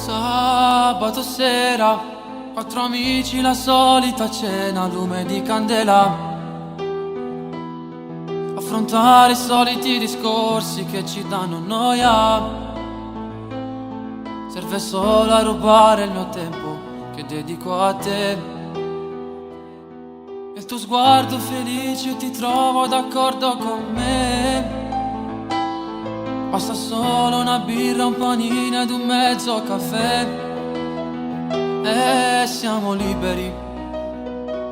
Sabato sera, quattro amici, la solita cena, lume di candela. Affrontare i soliti discorsi che ci danno noia. Serve solo a rubare il mio tempo che dedico a te. E il tuo sguardo felice ti trovo d'accordo con me. Basta solo una birra, un panino ed un mezzo caffè e siamo liberi,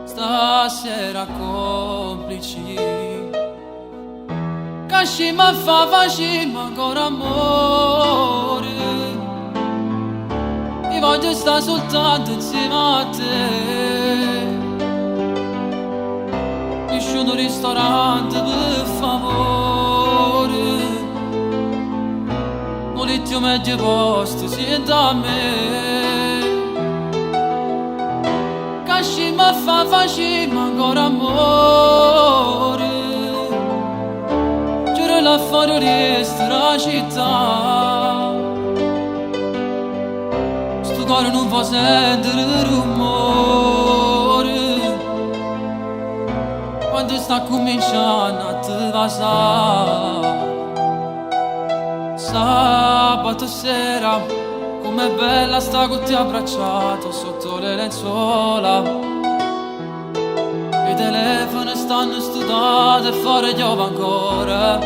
stasera complici. Kashima fa facima ancora amore. Io voglio stare soltanto insieme a te. Nessuno ristorante per favore. Volete meglio posto, sienta a me. Kashima fa facima ancora amore. Giuro là fuori la città. Sto cuore non può sentire rumore. Quando sta cominciando a te vasare. Sabato sera, com'è bella sta con te abbracciato sotto le lenzuola. I telefoni stanno studati e fuori piove ancora.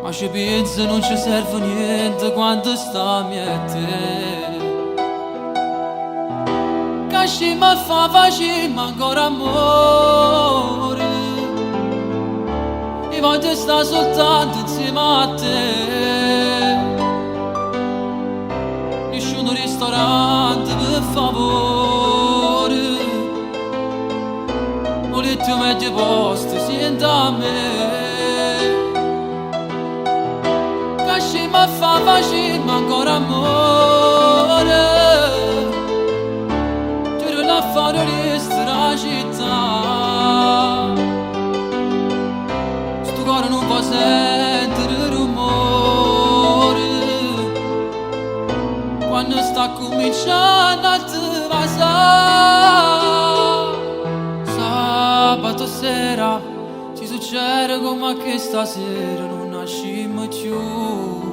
Ma ci penso non ci serve niente quando stiamo a te. Kashima fa facima ancora amore. Io voglio stare soltanto insieme a te. Nessuno ristorante per favore. Volete meglio posto, sienta a me. Kashima fa facima ancora amore. Giuro là fuori la città. Sto cuore non può sentire rumore. Quando sta cominciando a te vasare. Sabato sera ci succede come che stasera non nascimmo più.